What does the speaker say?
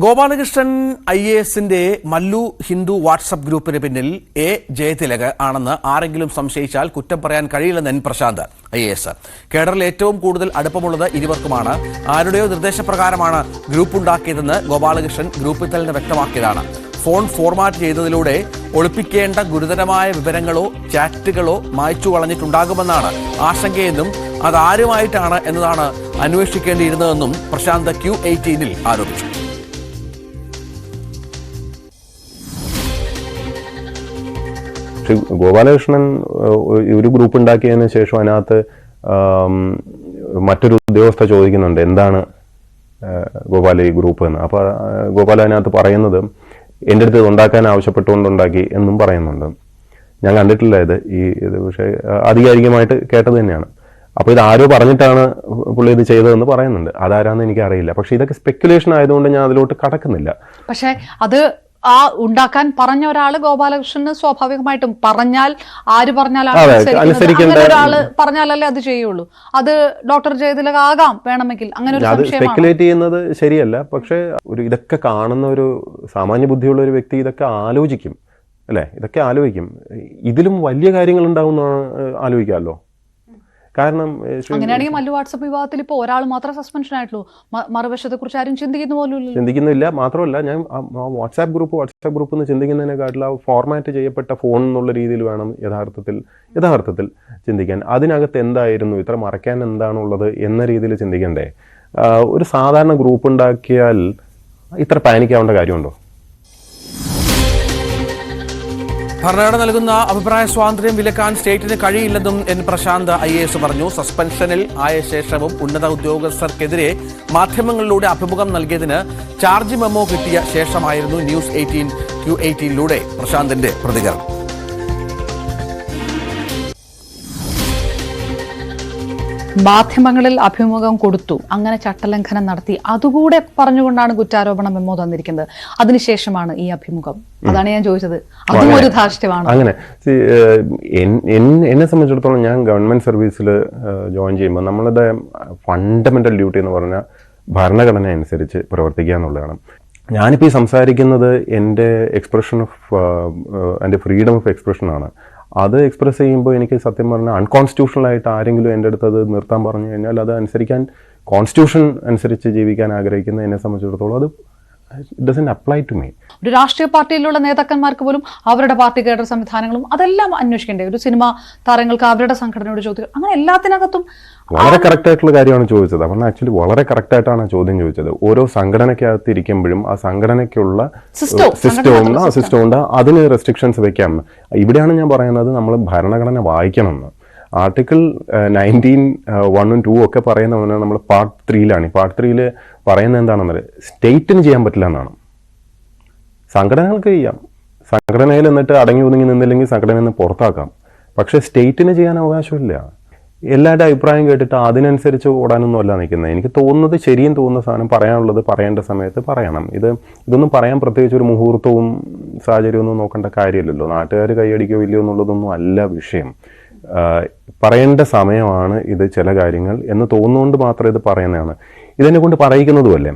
Gopalakrishnan IASന്റെ Mallu Hindu WhatsApp ഗ്രൂപ്പിന് പിന്നിൽ A Jayathilak ആണെന്ന് ആരെങ്കിലും സംശയിച്ചാൽ കുറ്റം പറയാൻ കഴിയില്ലെന്ന് എൻ പ്രശാന്ത് IAS. കേഡറിൽ ഏറ്റവും കൂടുതൽ അടുപ്പമുള്ളത് ഇരുവർക്കുമാണ്. ആരുടെയോ നിർദ്ദേശപ്രകാരമാണ് ഗ്രൂപ്പ് ഉണ്ടാക്കിയതെന്ന് ഗോപാലകൃഷ്ണൻ ഗ്രൂപ്പിൽ തന്നെ വ്യക്തമാക്കിയതാണ്. ഫോൺ ഫോർമാറ്റ് ചെയ്തതിലൂടെ ഒളിപ്പിക്കേണ്ട ഗുരുതരമായ വിവരങ്ങളോ ചാറ്റുകളോ മായ്ച്ചു കളഞ്ഞിട്ടുണ്ടാകുമെന്നാണ് ആശങ്കയെന്നും അതാരുമായിട്ടാണ് എന്നതാണ് അന്വേഷിക്കേണ്ടിയിരുന്നതെന്നും പ്രശാന്ത് Q18 ആരോപിച്ചു. ഗോപാലകൃഷ്ണൻ ഒരു ഗ്രൂപ്പ് ഉണ്ടാക്കിയതിന് ശേഷം അതിനകത്ത് മറ്റൊരു ഉദ്യോഗസ്ഥ ചോദിക്കുന്നുണ്ട് എന്താണ് ഗോപാല ഈ ഗ്രൂപ്പ് എന്ന്. അപ്പോൾ ഗോപാല അതിനകത്ത് പറയുന്നത് എൻ്റെ അടുത്ത് ഉണ്ടാക്കാൻ ആവശ്യപ്പെട്ടുകൊണ്ടുണ്ടാക്കി എന്നും പറയുന്നുണ്ട്. ഞാൻ കണ്ടിട്ടില്ല ഇത് പക്ഷേ ആധികാരികമായിട്ട് കേട്ടത് തന്നെയാണ്. അപ്പോൾ ഇത് ആരോ പറഞ്ഞിട്ടാണ് പുള്ളി ഇത് ചെയ്തതെന്ന് പറയുന്നുണ്ട്. അതാരാന്ന് എനിക്കറിയില്ല. പക്ഷെ ഇതൊക്കെ സ്പെക്കുലേഷൻ ആയതുകൊണ്ട് ഞാൻ അതിലോട്ട് കടക്കുന്നില്ല. പക്ഷെ അത് ഉണ്ടാക്കാൻ പറഞ്ഞ ഒരാള് ഗോപാലകൃഷ്ണന് സ്വാഭാവികമായിട്ടും പറഞ്ഞാൽ ആര് പറഞ്ഞാലാണ് ഒരാള് പറഞ്ഞാലല്ലേ അത് ചെയ്യുള്ളൂ. അത് ഡോക്ടർ ജയതിലക് ആകാം വേണമെങ്കിൽ. അങ്ങനെ അത് സ്പെക്കുലേറ്റ് ചെയ്യുന്നത് ശരിയല്ല. പക്ഷെ ഇതൊക്കെ കാണുന്ന ഒരു സാമാന്യ ബുദ്ധിയുള്ള ഒരു വ്യക്തി ഇതൊക്കെ ആലോചിക്കും അല്ലേ? ഇതൊക്കെ ആലോചിക്കും. ഇതിലും വലിയ കാര്യങ്ങൾ ഉണ്ടാവും ആലോചിക്കാമല്ലോ. കാരണം അങ്ങനെയാണെങ്കിൽ മല്ലു വാട്സ്ആപ്പ് വിവാദത്തിൽ ഇപ്പോൾ ഒരാൾ മാത്രം സസ്പെൻഷൻ ആയിട്ടുള്ളൂ. മറുവശത്തെ കുറിച്ച് ആരും ചിന്തിക്കുന്നില്ല. മാത്രമല്ല, ഞാൻ വാട്സ്ആപ്പ് ഗ്രൂപ്പ് എന്ന് ചിന്തിക്കുന്നതിനെക്കാട്ടിൽ ആ ഫോർമാറ്റ് ചെയ്യപ്പെട്ട ഫോൺ എന്നുള്ള രീതിയിൽ വേണം യഥാർത്ഥത്തിൽ ചിന്തിക്കാൻ. അതിനകത്ത് എന്തായിരുന്നു, ഇത്ര മറയ്ക്കാൻ എന്താണുള്ളത് എന്ന രീതിയിൽ ചിന്തിക്കണ്ടേ. ഒരു സാധാരണ ഗ്രൂപ്പ് ഉണ്ടാക്കിയാൽ ഇത്ര പാനിക്കാവേണ്ട കാര്യമുണ്ടോ? ഭരണഘടന നൽകുന്ന അഭിപ്രായ സ്വാതന്ത്ര്യം വിലക്കാൻ സ്റ്റേറ്റിന് കഴിയില്ലെന്നും എൻ പ്രശാന്ത് IAS പറഞ്ഞു. സസ്പെൻഷനിൽ ആയ ശേഷവും ഉന്നത ഉദ്യോഗസ്ഥർക്കെതിരെ മാധ്യമങ്ങളിലൂടെ അഭിമുഖം നൽകിയതിന് ചാർജ് മെമ്മോ കിട്ടിയ ശേഷമായിരുന്നു ന്യൂസ് 18 Q18 പ്രശാന്തിന്റെ പ്രതികരണം. മാധ്യമങ്ങളിൽ അഭിമുഖം കൊടുത്തു, അങ്ങനെ ചട്ടലംഘനം നടത്തി, അതുകൂടെ പറഞ്ഞുകൊണ്ടാണ് കുറ്റാരോപണ മെമ്മോ തന്നിരിക്കുന്നത്. അതിനുശേഷമാണ് ഈ അഭിമുഖം. അതാണ് ഞാൻ ചോദിച്ചത്. അതും ഒരു ധാർഷ്ട്യമാണ്. അങ്ങനെ എന്നെ സംബന്ധിച്ചിടത്തോളം ഞാൻ ഗവൺമെന്റ് സർവീസിൽ ജോയിൻ ചെയ്യുമ്പോൾ നമ്മളുടെ ഫണ്ടമെന്റൽ ഡ്യൂട്ടി എന്ന് പറഞ്ഞാൽ ഭരണഘടന അനുസരിച്ച് പ്രവർത്തിക്കുക എന്നുള്ളതാണ്. ഞാനിപ്പോൾ ഈ സംസാരിക്കുന്നത് എൻ്റെ എൻ്റെ ഫ്രീഡം ഓഫ് എക്സ്പ്രഷനാണ്. അത് എക്സ്പ്രസ് ചെയ്യുമ്പോൾ എനിക്ക് സത്യം പറഞ്ഞാൽ അൺകോൺസ്റ്റിറ്റ്യൂഷണലായിട്ട് ആരെങ്കിലും എൻ്റെ അടുത്ത് അത് നിർത്താൻ പറഞ്ഞു കഴിഞ്ഞാൽ അത് അനുസരിക്കാൻ, കോൺസ്റ്റിറ്റ്യൂഷൻ അനുസരിച്ച് ജീവിക്കാൻ ആഗ്രഹിക്കുന്ന എന്നെ സംബന്ധിച്ചിടത്തോളം അത് ഡസന്റ് അപ്ലൈ ടു മീ. ഒരു രാഷ്ട്രീയ പാർട്ടിയിലുള്ള നേതാക്കന്മാർക്ക് പോലും അവരുടെ പാർട്ടി കേഡർ സംവിധാനങ്ങളും അതെല്ലാം അന്വേഷിക്കേണ്ടേ? ഒരു സിനിമാ താരങ്ങൾക്ക് അവരുടെ സംഘടനയോട് ചോദിക്കുക, അങ്ങനെ എല്ലാത്തിനകത്തും വളരെ കറക്റ്റ് ആയിട്ടുള്ള കാര്യമാണ് ചോദിച്ചത്. അപ്പം ആക്ച്വലി വളരെ കറക്റ്റ് ആയിട്ടാണ് ചോദ്യം ചോദിച്ചത്. ഓരോ സംഘടനയ്ക്കകത്ത് ഇരിക്കുമ്പോഴും ആ സംഘടനയ്ക്കുള്ള സിസ്റ്റം ഉണ്ട്, അതിന് റെസ്ട്രിക്ഷൻസ് വെക്കാം. ഇവിടെയാണ് ഞാൻ പറയുന്നത് നമ്മൾ ഭരണഘടന വായിക്കണമെന്ന്. ആർട്ടിക്കിൾ 19, 1, 2 ഒക്കെ പറയുന്ന നമ്മൾ പാർട്ട് 3 പാർട്ട് 3 പറയുന്നത് എന്താണെന്നത് സ്റ്റേറ്റിന് ചെയ്യാൻ പറ്റില്ല എന്നാണ്. സംഘടനകൾക്ക് ചെയ്യാം. സംഘടനയിൽ എന്നിട്ട് അടങ്ങി ഒതുങ്ങി നിന്നില്ലെങ്കിൽ സംഘടനയിൽ നിന്ന് പുറത്താക്കാം. പക്ഷേ സ്റ്റേറ്റിന് ചെയ്യാൻ അവകാശമില്ല. എല്ലാവരുടെ അഭിപ്രായം കേട്ടിട്ട് അതിനനുസരിച്ച് ഓടാനൊന്നും അല്ല നിൽക്കുന്നത്. എനിക്ക് തോന്നുന്നത് ശരിയും തോന്നുന്ന സാധനം പറയാനുള്ളത് പറയേണ്ട സമയത്ത് പറയണം. ഇതൊന്നും പറയാൻ പ്രത്യേകിച്ച് ഒരു മുഹൂർത്തവും സാഹചര്യമൊന്നും നോക്കേണ്ട കാര്യമില്ലല്ലോ. നാട്ടുകാർ കൈയടിക്കോ ഇല്ലയോ എന്നുള്ളതൊന്നും അല്ല വിഷയം. പറയേണ്ട സമയമാണ് ഇത് ചില കാര്യങ്ങൾ എന്ന് തോന്നുകൊണ്ട് മാത്രം ഇത് പറയുന്നതാണ്. ഇതെന്നെ കൊണ്ട് പറയിക്കുന്നതുമല്ലേ.